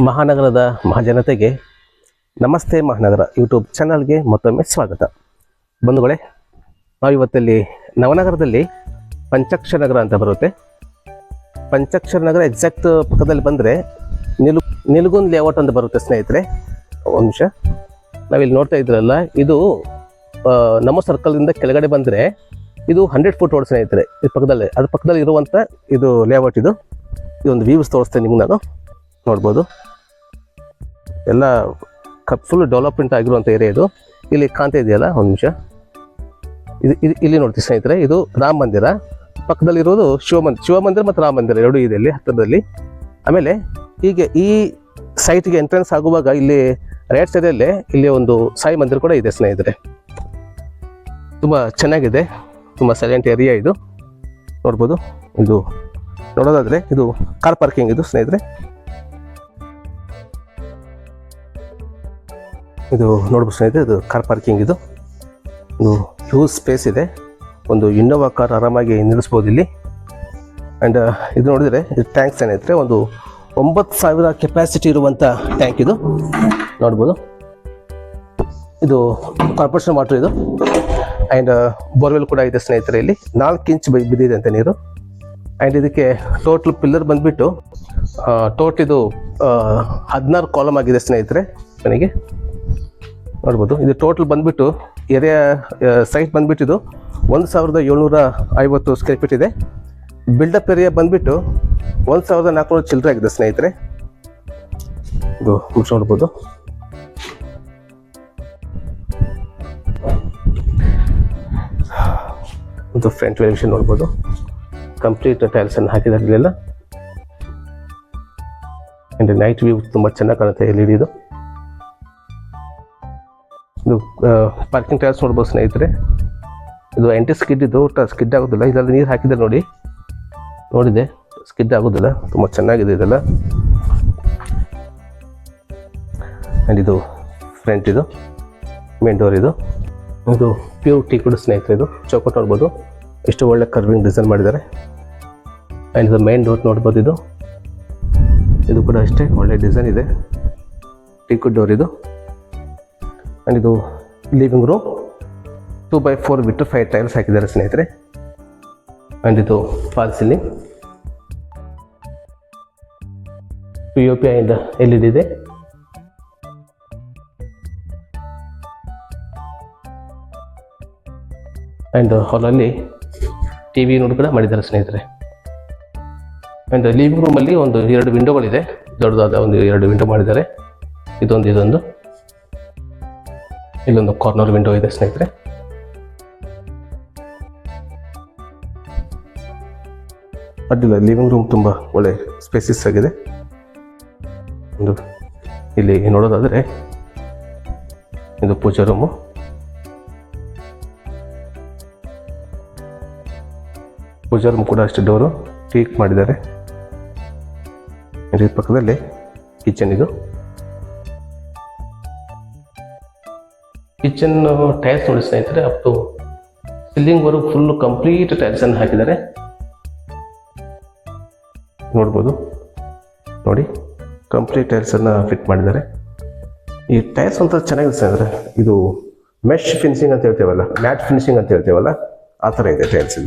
ಮಹಾನಗರದ ಮಹಾಜನತೆಗೆ ನಮಸ್ತೆ ಮಹಾನಗರ ಯೂಟ್ಯೂಬ್ ಚಾನಲ್ಗೆ ಮತ್ತೊಮ್ಮೆ ಸ್ವಾಗತ. ಬಂಧುಗಳೇ, ನಾವಿವತ್ತಲ್ಲಿ ನವನಗರದಲ್ಲಿ ಪಂಚಾಕ್ಷರ ನಗರ ಅಂತ ಬರುತ್ತೆ. ಪಂಚಾಕ್ಷರ ನಗರ ಎಕ್ಸಾಕ್ಟ್ ಪಕ್ಕದಲ್ಲಿ ಬಂದರೆ ನಿಲ್ಗುಂದ್ ಲೇಔಟ್ ಅಂತ ಬರುತ್ತೆ ಸ್ನೇಹಿತರೆ. ಒಂದು ನಿಮಿಷ, ನಾವಿಲ್ಲಿ ನೋಡ್ತಾ ಇದ್ರಲ್ಲ, ಇದು ನಮ್ಮ ಸರ್ಕಲ್ನಿಂದ ಕೆಳಗಡೆ ಬಂದರೆ ಇದು 100 ಫುಟ್ ರೋಡ್ ಸ್ನೇಹಿತರೆ. ಇದು ಪಕ್ಕದಲ್ಲೇ, ಅದ್ರ ಪಕ್ಕದಲ್ಲಿ ಇರುವಂಥ ಇದು ಲೇಔಟ್. ಇದೊಂದು ವ್ಯೂಸ್ ತೋರಿಸ್ತೇನೆ ನಿಮ್ಗೆ, ನಾನು ನೋಡ್ಬೋದು. ಎಲ್ಲ ಫುಲ್ ಡೆವಲಪ್ಮೆಂಟ್ ಆಗಿರುವಂಥ ಏರಿಯಾ ಇದು. ಇಲ್ಲಿ ಕಾಣ್ತಾ ಇದೆಯಲ್ಲ, ಒಂದು ನಿಮಿಷ, ಇಲ್ಲಿ ನೋಡ್ತೀವಿ ಸ್ನೇಹಿತರೆ, ಇದು ರಾಮ ಮಂದಿರ. ಪಕ್ಕದಲ್ಲಿರೋದು ಶಿವಮಂದಿರ ಮತ್ತು ರಾಮ ಮಂದಿರ ಎರಡೂ ಇದೆ ಇಲ್ಲಿ ಹತ್ತಿರದಲ್ಲಿ. ಆಮೇಲೆ ಹೀಗೆ ಈ ಸೈಟ್ಗೆ ಎಂಟ್ರೆನ್ಸ್ ಆಗುವಾಗ ಇಲ್ಲಿ ರೈಟ್ ಸೈಡಲ್ಲೇ ಇಲ್ಲಿ ಒಂದು ಸಾಯಿ ಮಂದಿರ ಕೂಡ ಇದೆ ಸ್ನೇಹಿತರೆ. ತುಂಬ ಚೆನ್ನಾಗಿದೆ, ತುಂಬ ಸೈಲೆಂಟ್ ಏರಿಯಾ ಇದು. ನೋಡ್ಬೋದು, ಇದು ನೋಡೋದಾದರೆ ಇದು ಕಾರ್ ಪಾರ್ಕಿಂಗ್ ಇದು ಸ್ನೇಹಿತರೆ. ಇದು ನೋಡ್ಬೋದು ಸ್ನೇಹಿತರೆ, ಇದು ಕಾರ್ ಪಾರ್ಕಿಂಗ್. ಇದು ಹ್ಯೂಜ್ ಸ್ಪೇಸ್ ಇದೆ. ಒಂದು ಇನ್ನೋವಾ ಕಾರ್ ಆರಾಮಾಗಿ ನಿಲ್ಲಿಸ್ಬೋದು ಇಲ್ಲಿ. ಆ್ಯಂಡ್ ಇದು ನೋಡಿದರೆ ಇದು ಟ್ಯಾಂಕ್ ಸ್ನೇಹಿತರೆ, ಒಂದು 9,000 ಕೆಪಾಸಿಟಿ ಇರುವಂಥ ಟ್ಯಾಂಕ್ ಇದು. ನೋಡ್ಬೋದು, ಇದು ಕಾರ್ಪೊರೇಷನ್ ವಾಟರ್ ಇದು. ಆ್ಯಂಡ್ ಬೋರ್ವೆಲ್ ಕೂಡ ಇದೆ ಸ್ನೇಹಿತರೆ. ಇಲ್ಲಿ 4 ಇಂಚ್ ಬಿದ್ದಿದೆ ಅಂತ ನೀರು. ಆ್ಯಂಡ್ ಇದಕ್ಕೆ ಟೋಟಲ್ ಪಿಲ್ಲರ್ ಬಂದುಬಿಟ್ಟು ಇದು 16 ಕಾಲಮ್ ಆಗಿದೆ ಸ್ನೇಹಿತರೆ ಮನೆಗೆ. ನೋಡ್ಬೋದು, ಇದು ಟೋಟಲ್ ಬಂದುಬಿಟ್ಟು ಏರಿಯಾ ಸೈಟ್ ಬಂದುಬಿಟ್ಟು ಇದು 1,750 ಸ್ಕ್ವೇರ್ ಫೀಟ್ ಇದೆ. ಬಿಲ್ಡಪ್ ಏರಿಯಾ ಬಂದುಬಿಟ್ಟು 1,400 ಚಿಲ್ಲರೆ ಆಗಿದೆ ಸ್ನೇಹಿತರೆ. ಇದು ನೋಡ್ಬೋದು. ಇದು ಫ್ರಂಟ್ ವೆಲಿವೇಷನ್ ನೋಡ್ಬೋದು. ಕಂಪ್ಲೀಟ್ ಟೈಲ್ಸನ್ನು ಹಾಕಿದ್ದಾರೆ ಇಲ್ಲೆಲ್ಲ. ಆ್ಯಂಡ್ ನೈಟ್ ವ್ಯೂ ತುಂಬ ಚೆನ್ನಾಗಿ ಕಾಣುತ್ತೆ ಇಲ್ಲಿ. ಇದು ಪಾರ್ಕಿಂಗ್ ಟೈಲ್ಸ್ ನೋಡ್ಬೋದು ಸ್ನೇಹಿತರೆ. ಇದು ಆ್ಯಂಟಿ ಸ್ಕಿಡ್, ಇದು ಸ್ಕಿಡ್ ಆಗೋದಿಲ್ಲ. ಇದರಲ್ಲಿ ನೀರು ಹಾಕಿದ್ದಾರೆ ನೋಡಿದೆ, ಸ್ಕಿಡ್ ಆಗೋದಿಲ್ಲ. ತುಂಬ ಚೆನ್ನಾಗಿದೆ ಇದೆಲ್ಲ. ಆ್ಯಂಡ್ ಇದು ಫ್ರಂಟ್, ಇದು ಮೇನ್ ಡೋರ್. ಇದು ಪ್ಯೂರ್ ಟೀ ಕೂಡ ಸ್ನೇಹಿತರೆ. ಇದು ಚೌಕಟ್ ನೋಡ್ಬೋದು, ಎಷ್ಟು ಒಳ್ಳೆ ಕರ್ವಿಂಗ್ ಡಿಸೈನ್ ಮಾಡಿದ್ದಾರೆ. ಆ್ಯಂಡ್ ಇದು ಮೇನ್ ಡೋರ್ ನೋಡ್ಬೋದು. ಇದು ಕೂಡ ಅಷ್ಟೇ ಒಳ್ಳೆ ಡಿಸೈನ್ ಇದೆ, ಟೀ ಡೋರ್ ಇದು. ಆ್ಯಂಡ್ ಇದು ಲಿವಿಂಗ್ ರೂಮ್ 2x4 ಬಿಟ್ಟು 5 ಟೈಲ್ಸ್ ಹಾಕಿದ್ದಾರೆ ಸ್ನೇಹಿತರೆ. ಆ್ಯಂಡ್ ಇದು fall ceiling, POP and LED ಇದೆ. ಆ್ಯಂಡ್ ಹಾಲಲ್ಲಿ TV ನೋಡು ಕೂಡ ಮಾಡಿದ್ದಾರೆ ಸ್ನೇಹಿತರೆ. ಆ್ಯಂಡ್ ಲಿವಿಂಗ್ ರೂಮಲ್ಲಿ ಒಂದು 2 ವಿಂಡೋಗಳಿದೆ, ದೊಡ್ಡದಾದ ಒಂದು 2 ವಿಂಡೋ ಮಾಡಿದ್ದಾರೆ. ಇದೊಂದು ಇಲ್ಲೊಂದು ಕಾರ್ನರ್ ವಿಂಡೋ ಇದೆ ಸ್ನೇಹಿತರೆ. ಅಡ್ಡಿಲ್ಲ, ಲಿವಿಂಗ್ ರೂಮ್ ತುಂಬ ಒಳ್ಳೆ ಸ್ಪೇಸಿಯಸ್ ಆಗಿದೆ. ಇಲ್ಲಿ ನೋಡೋದಾದರೆ ಇದು ಪೂಜಾ ರೂಮು. ಪೂಜಾ ರೂಮ್ ಕೂಡ ಅಷ್ಟೇ ಡೋರು ಟೀಕ್ ಮಾಡಿದ್ದಾರೆ. ಇದ್ರ ಪಕ್ಕದಲ್ಲಿ ಕಿಚನ್. ಇದು ಕಿಚನ್ ಟೈಲ್ಸ್ ನೋಡಿ ಸ್ನೇಹಿತರೆ, ಅಪ್ ಟು ಸೀಲಿಂಗ್ವರೆಗೂ ಫುಲ್ ಕಂಪ್ಲೀಟ್ ಟೈಲ್ಸನ್ನು ಹಾಕಿದ್ದಾರೆ. ನೋಡ್ಬೋದು, ನೋಡಿ ಕಂಪ್ಲೀಟ್ ಟೈಲ್ಸನ್ನು ಫಿಟ್ ಮಾಡಿದ್ದಾರೆ. ಈ ಟೈಲ್ಸ್ ಅಂತ ಚೆನ್ನಾಗಿದೆ ಸ್ನೇಹಿತರೆ. ಇದು ಮೆಶ್ ಫಿನಿಶಿಂಗ್ ಅಂತ ಹೇಳ್ತೇವಲ್ಲ, ಮ್ಯಾಟ್ ಫಿನಿಶಿಂಗ್ ಅಂತ ಹೇಳ್ತೇವಲ್ಲ, ಆ ಥರ ಇದೆ ಟೈಲ್ಸ್.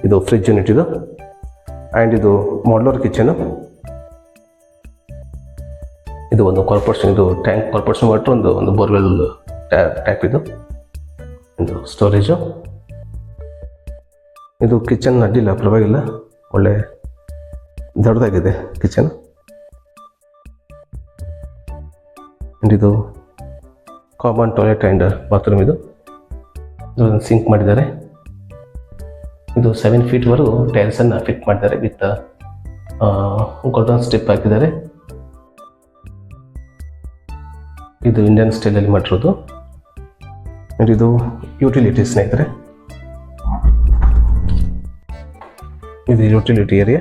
ಇದು ಫ್ರಿಜ್ ಯೂನಿಟ್ ಇದು. ಆ್ಯಂಡ್ ಇದು ಮಾಡ್ಯುಲರ್ ಕಿಚನು. ಇದು ಒಂದು ಕಾರ್ಪೊರೇಷನ್, ಇದು ಟ್ಯಾಂಕ್ ಕಾರ್ಪೊರೇಷನ್ ವಾಟರ್, ಒಂದು ಬೋರ್ವೆಲ್ ಟ್ಯಾಪ್. ಇದು ಸ್ಟೋರೇಜು. ಇದು ಕಿಚನ್ ಅಡ್ಡಿಲ್ಲ, ಪರವಾಗಿಲ್ಲ, ಒಳ್ಳೆ ದೊಡ್ಡದಾಗಿದೆ ಕಿಚನ್. ಆ್ಯಂಡ್ ಇದು ಕಾಮನ್ ಟಾಯ್ಲೆಟ್ ಆ್ಯಂಡ್ ಬಾತ್ರೂಮ್. ಇದು ಸಿಂಕ್ ಮಾಡಿದ್ದಾರೆ. ಇದು 7 ಫೀಟ್ವರೆಗೂ ಟೈಲ್ಸನ್ನು ಫಿಟ್ ಮಾಡಿದ್ದಾರೆ ವಿತ್ ಗೋಲ್ಡನ್ ಸ್ಟಿಪ್ ಹಾಕಿದ್ದಾರೆ. ಇದು ಇಂಡಿಯನ್ ಸ್ಟೈಲಲ್ಲಿ ಮಾಡಿರೋದು. ಇದು ಯುಟಿಲಿಟಿ ಸ್ನೇಹಿತರೆ. ಇದು ಯುಟಿಲಿಟಿ ಏರಿಯಾ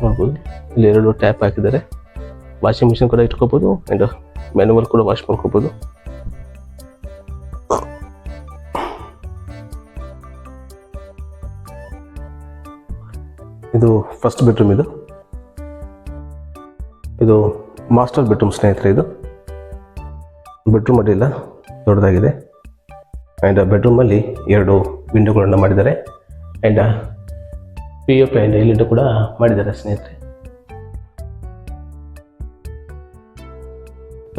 ನೋಡ್ಬೋದು. ಇಲ್ಲಿ 2 ಟ್ಯಾಪ್ ಹಾಕಿದ್ದಾರೆ. ವಾಷಿಂಗ್ ಮಿಷಿನ್ ಕೂಡ ಇಟ್ಕೋಬೋದು, ಆ್ಯಂಡ್ ಮ್ಯಾನುವಲ್ ಕೂಡ ವಾಶ್ ಮಾಡ್ಕೋಬೋದು. ಇದು ಫಸ್ಟ್ ಬೆಡ್ರೂಮ್. ಇದು ಇದು ಮಾಸ್ಟರ್ ಬೆಡ್ರೂಮ್ ಸ್ನೇಹಿತರೆ. ಇದು ಬೆಡ್ರೂಮ್ ಅಡ್ಡಿಲ್ಲ, ದೊಡ್ಡದಾಗಿದೆ. ಆ್ಯಂಡ್ ಬೆಡ್ರೂಮಲ್ಲಿ 2 ವಿಂಡೋಗಳನ್ನು ಮಾಡಿದ್ದಾರೆ. ಆ್ಯಂಡ್ POP ಆ್ಯಂಡ್ LED ಕೂಡ ಮಾಡಿದ್ದಾರೆ ಸ್ನೇಹಿತರೆ.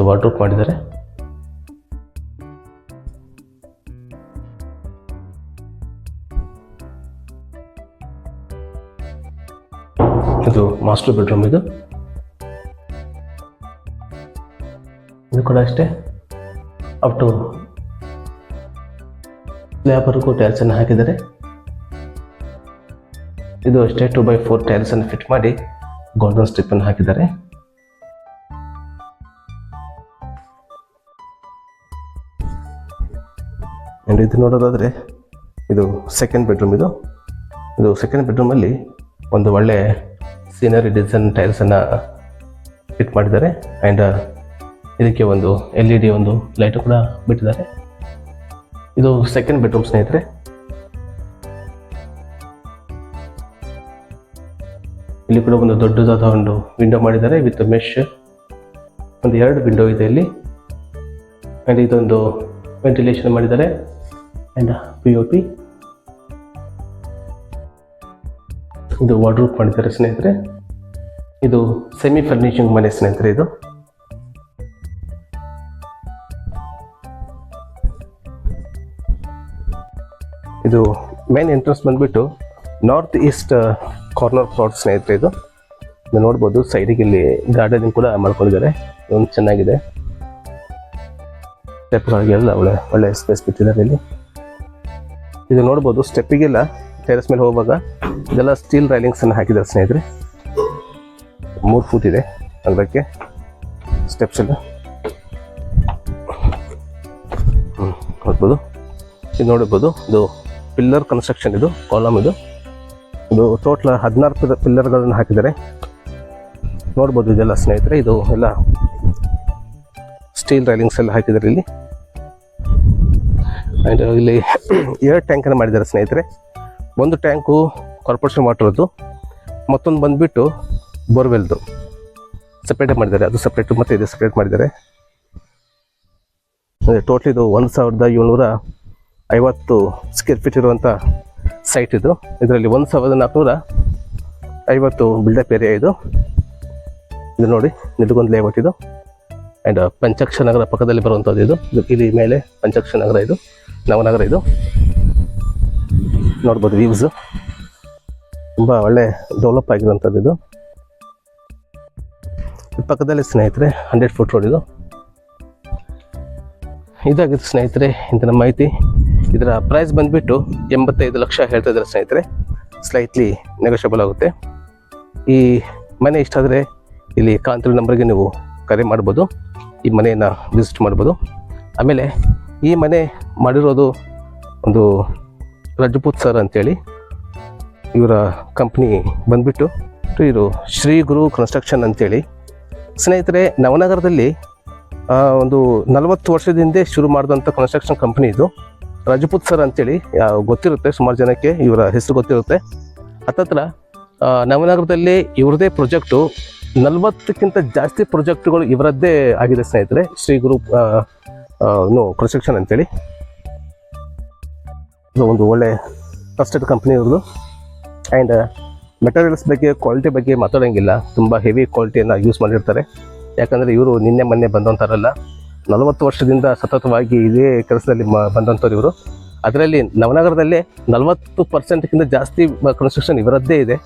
ವಾರ್ಡ್ರೋಬ್ ಮಾಡಿದ್ದಾರೆ. ಇದು ಮಾಸ್ಟರ್ ಬೆಡ್ರೂಮ್. ಇದು ಕೂಡ ಅಷ್ಟೇ, ಅಪ್ ಟು ಸ್ಲ್ಯಾಬ್ವರೆಗೂ ಟೈಲ್ಸನ್ನು ಹಾಕಿದ್ದಾರೆ. ಇದು ಅಷ್ಟೇ 2x4 ಟೈಲ್ಸನ್ನು ಫಿಟ್ ಮಾಡಿ ಗೋಲ್ಡನ್ ಸ್ಟ್ರಿಪ್ಪನ್ನು ಹಾಕಿದ್ದಾರೆ. ಆ್ಯಂಡ್ ಇದು ನೋಡೋದಾದರೆ ಇದು ಸೆಕೆಂಡ್ ಬೆಡ್ರೂಮ್. ಇದು ಸೆಕೆಂಡ್ ಬೆಡ್ರೂಮಲ್ಲಿ ಒಂದು ಒಳ್ಳೆ ಸೀನರಿ ಡಿಸೈನ್ ಟೈಲ್ಸನ್ನು ಫಿಟ್ ಮಾಡಿದ್ದಾರೆ. ಆ್ಯಂಡ್ ಇದಕ್ಕೆ ಒಂದು LED ಒಂದು ಲೈಟು ಕೂಡ ಬಿಟ್ಟಿದ್ದಾರೆ. ಇದು ಸೆಕೆಂಡ್ ಬೆಡ್ರೂಮ್ ಸ್ನೇಹಿತರೆ. ಇಲ್ಲಿ ಕೂಡ ಒಂದು ದೊಡ್ಡದಾದ ಒಂದು ವಿಂಡೋ ಮಾಡಿದ್ದಾರೆ ವಿತ್ ಮೆಶ್. ಒಂದು 2 ವಿಂಡೋ ಇದೆ ಇಲ್ಲಿ. ಆ್ಯಂಡ್ ಇದೊಂದು ವೆಂಟಿಲೇಷನ್ ಮಾಡಿದ್ದಾರೆ. And POP. ಇದು ವಾರ್ಡ್ರೋಬ್ ಮಾಡಿದ್ದಾರೆ ಸ್ನೇಹಿತರೆ. ಇದು ಸೆಮಿ ಫರ್ನಿಷಿಂಗ್ ಮನೆ ಸ್ನೇಹಿತರೆ. ಇದು ಮೇನ್ ಎಂಟ್ರೆನ್ಸ್ ಬಂದ್ಬಿಟ್ಟು ನಾರ್ತ್ ಈಸ್ಟ್ ಕಾರ್ನರ್ ಪ್ಲಾಟ್ ಸ್ನೇಹಿತರೆ. ಇದು ನೋಡ್ಬೋದು, ಸೈಡಿಗೆ ಇಲ್ಲಿ ಗಾರ್ಡನಿಂಗ್ ಕೂಡ ಮಾಡ್ಕೊಂಡಿದ್ದಾರೆ. ಒಂದು ಚೆನ್ನಾಗಿದೆ. ಸ್ಟೆಪ್ಗಳಿಗೆಲ್ಲ ಒಳ್ಳೆ ಸ್ಪೇಸ್ ಬಿಟ್ಟಿದ್ದಾರೆ ಇಲ್ಲಿ. ಇದು ನೋಡ್ಬೋದು, ಸ್ಟೆಪ್ಪಿಗೆಲ್ಲ ಟೆರೆಸ್ ಮೇಲೆ ಹೋಗುವಾಗ ಇದೆಲ್ಲ ಸ್ಟೀಲ್ ರೈಲಿಂಗ್ಸನ್ನು ಹಾಕಿದ್ದಾರೆ ಸ್ನೇಹಿತರೆ. 3 ಫೂಟ್ ಇದೆ ಅದಕ್ಕೆ ಸ್ಟೆಪ್ಸ್ ಎಲ್ಲ. ನೋಡ್ಬೋದು, ಇದು ನೋಡ್ಬೋದು, ಇದು ಪಿಲ್ಲರ್ ಕನ್ಸ್ಟ್ರಕ್ಷನ್. ಇದು ಕಾಲಮ್. ಇದು ಟೋಟಲ್ 16 ಪಿಲ್ಲರ್ಗಳನ್ನು ಹಾಕಿದ್ದಾರೆ. ನೋಡ್ಬೋದು ಇದೆಲ್ಲ ಸ್ನೇಹಿತರೆ. ಇದು ಎಲ್ಲ ಸ್ಟೀಲ್ ರೈಲಿಂಗ್ಸ್ ಎಲ್ಲ ಹಾಕಿದ್ದಾರೆ ಇಲ್ಲಿ. ಆ್ಯಂಡ್ ಇಲ್ಲಿ 2 ಟ್ಯಾಂಕನ್ನು ಮಾಡಿದ್ದಾರೆ ಸ್ನೇಹಿತರೆ. ಒಂದು ಟ್ಯಾಂಕು ಕಾರ್ಪೊರೇಷನ್ ವಾಟರ್ದು, ಮತ್ತೊಂದು ಬಂದುಬಿಟ್ಟು ಬೋರ್ವೆಲ್ದು ಸಪ್ರೇಟ್ ಮಾಡಿದ್ದಾರೆ. ಅದು ಸಪ್ರೇಟು ಮತ್ತು ಇದು ಸಪ್ರೇಟ್ ಮಾಡಿದ್ದಾರೆ. ಟೋಟಲ್ ಇದು 1750 ಸ್ಕ್ವೇರ್ ಫೀಟ್ ಇರುವಂಥ ಸೈಟ್ ಇದು. ಇದರಲ್ಲಿ 1450 ಬಿಲ್ಡಪ್ ಏರಿಯಾ ಇದು. ನೋಡಿ, ನಿಲುಗೊಂದು ಲೇಔಟ್ ಇದು. ಆ್ಯಂಡ್ ಪಂಚಾಕ್ಷ ನಗರ ಪಕ್ಕದಲ್ಲಿ ಬರುವಂಥದ್ದು ಇದು. ಇಲ್ಲಿ ಮೇಲೆ ಪಂಚಾಕ್ಷ ನಗರ, ಇದು ನವನಗರ. ಇದು ನೋಡ್ಬೋದು, ವ್ಯೂಸ್ ತುಂಬ ಒಳ್ಳೆ ಡೆವಲಪ್ ಆಗಿರುವಂಥದ್ದು. ಇದು ಪಕ್ಕದಲ್ಲಿ ಸ್ನೇಹಿತರೆ 100 ಫೂಟ್ ರೋಡ್. ಇದಾಗಿತ್ತು ಸ್ನೇಹಿತರೆ ಇಂದಿನ ಮಾಹಿತಿ. ಇದರ ಪ್ರೈಸ್ ಬಂದುಬಿಟ್ಟು 85 ಲಕ್ಷ ಹೇಳ್ತಾ ಇದ್ದಾರೆ ಸ್ನೇಹಿತರೆ. ಸ್ಲೈಟ್ಲಿ ನೆಗೋಷಿಯಬಲ್ ಆಗುತ್ತೆ. ಈ ಮನೆ ಇಷ್ಟ ಆದರೆ ಇಲ್ಲಿ ಕಾಂತಿರೋ ನಂಬರ್ಗೆ ನೀವು ಕರೆ ಮಾಡ್ಬೋದು, ಈ ಮನೆಯನ್ನು ವಿಸಿಟ್ ಮಾಡ್ಬೋದು. ಆಮೇಲೆ ಈ ಮನೆ ಮಾಡಿರೋದು ಒಂದು ರಜಪೂತ್ ಸರ್ ಅಂತೇಳಿ, ಇವರ ಕಂಪ್ನಿ ಬಂದುಬಿಟ್ಟು ಇವರು ಶ್ರೀ ಗುರು ಕನ್ಸ್ಟ್ರಕ್ಷನ್ ಅಂತೇಳಿ ಸ್ನೇಹಿತರೆ. ನವನಗರದಲ್ಲಿ ಒಂದು 40 ವರ್ಷದ ಹಿಂದೆ ಶುರು ಮಾಡಿದಂಥ ಕನ್ಸ್ಟ್ರಕ್ಷನ್ ಕಂಪ್ನಿ ಇದು. ರಜಪೂತ್ ಸರ್ ಅಂತೇಳಿ ಗೊತ್ತಿರುತ್ತೆ, ಸುಮಾರು ಜನಕ್ಕೆ ಇವರ ಹೆಸರು ಗೊತ್ತಿರುತ್ತೆ. ಹತ್ತತ್ರ ನವನಗರದಲ್ಲಿ ಇವ್ರದ್ದೇ ಪ್ರಾಜೆಕ್ಟು 40ಕ್ಕಿಂತ ಜಾಸ್ತಿ ಪ್ರಾಜೆಕ್ಟ್ಗಳು ಇವರದ್ದೇ ಆಗಿದೆ ಸ್ನೇಹಿತರೆ. ಶ್ರೀ ಗುರು ಕನ್ಸ್ಟ್ರಕ್ಷನ್ ಅಂತೇಳಿ ಇದು ಒಂದು ಒಳ್ಳೆ ಟ್ರಸ್ಟೆಡ್ ಕಂಪ್ನಿ ಇವ್ರದ್ದು. ಆ್ಯಂಡ್ ಮೆಟೀರಿಯಲ್ಸ್ ಬಗ್ಗೆ, ಕ್ವಾಲಿಟಿ ಬಗ್ಗೆ ಮಾತಾಡೋಂಗಿಲ್ಲ. ತುಂಬ ಹೆವಿ ಕ್ವಾಲಿಟಿಯನ್ನು ಯೂಸ್ ಮಾಡಿರ್ತಾರೆ. ಯಾಕಂದರೆ ಇವರು ನಿನ್ನೆ ಮೊನ್ನೆ ಬಂದಂಥವ್ರಲ್ಲ, 40 ವರ್ಷದಿಂದ ಸತತವಾಗಿ ಇದೇ ಕೆಲಸದಲ್ಲಿ ಬಂದಂಥವ್ರು ಇವರು. ಅದರಲ್ಲಿ ನವನಗರದಲ್ಲೇ 40%ಕ್ಕಿಂತ ಜಾಸ್ತಿ ಕನ್ಸ್ಟ್ರಕ್ಷನ್ ಇವರದ್ದೇ ಇದೆ.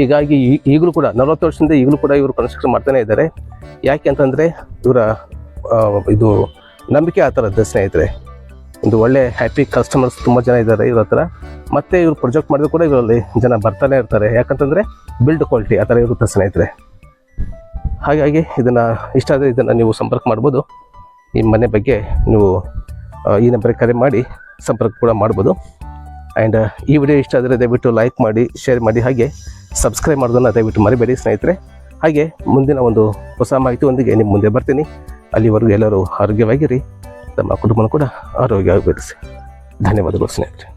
ಹೀಗಾಗಿ ಈಗಲೂ ಕೂಡ 40 ವರ್ಷದಿಂದ ಈಗಲೂ ಕೂಡ ಇವರು ಕನ್ಸ್ಟ್ರಕ್ಷನ್ ಮಾಡ್ತಾನೆ ಇದ್ದಾರೆ. ಯಾಕೆ ಅಂತಂದರೆ ಇವರ ಇದು ನಂಬಿಕೆ ಆ ಥರದ್ದು ಸ್ನೇಹಿತರೆ. ಒಂದು ಒಳ್ಳೆ ಹ್ಯಾಪಿ ಕಸ್ಟಮರ್ಸ್ ತುಂಬ ಜನ ಇದ್ದಾರೆ ಇವ್ರ ಹತ್ರ. ಮತ್ತು ಇವರು ಪ್ರೊಜೆಕ್ಟ್ ಮಾಡಿದ್ರು ಕೂಡ ಇವರಲ್ಲಿ ಜನ ಬರ್ತಾನೆ ಇರ್ತಾರೆ. ಯಾಕಂತಂದರೆ ಬಿಲ್ಡ್ ಕ್ವಾಲಿಟಿ ಆ ಥರ ಇರುತ್ತೆ ಸ್ನೇಹಿತರೆ. ಹಾಗಾಗಿ ಇದನ್ನು ಇಷ್ಟ ಆದರೆ ಇದನ್ನು ನೀವು ಸಂಪರ್ಕ ಮಾಡ್ಬೋದು. ಈ ಮನೆ ಬಗ್ಗೆ ನೀವು ಈ ನಂಬರಿಗೆ ಕರೆ ಮಾಡಿ ಸಂಪರ್ಕ ಕೂಡ ಮಾಡ್ಬೋದು. ಆ್ಯಂಡ್ ಈ ವಿಡಿಯೋ ಇಷ್ಟ ಆದರೆ ದಯವಿಟ್ಟು ಲೈಕ್ ಮಾಡಿ, ಶೇರ್ ಮಾಡಿ, ಹಾಗೆ ಸಬ್ಸ್ಕ್ರೈಬ್ ಮಾಡೋದನ್ನು ದಯವಿಟ್ಟು ಮರಿಬೇಡಿ ಸ್ನೇಹಿತರೆ. ಹಾಗೆ ಮುಂದಿನ ಒಂದು ಹೊಸ ಮಾಹಿತಿಯೊಂದಿಗೆ ನಿಮ್ಮ ಮುಂದೆ ಬರ್ತೀನಿ. ಅಲ್ಲಿವರೆಗೂ ಎಲ್ಲರೂ ಆರೋಗ್ಯವಾಗಿರಿ, ತಮ್ಮ ಕುಟುಂಬನ ಕೂಡ ಆರೋಗ್ಯವಾಗಿ ಬೆಳೆಸಿ. ಧನ್ಯವಾದಗಳು ಸ್ನೇಹಿತರೆ.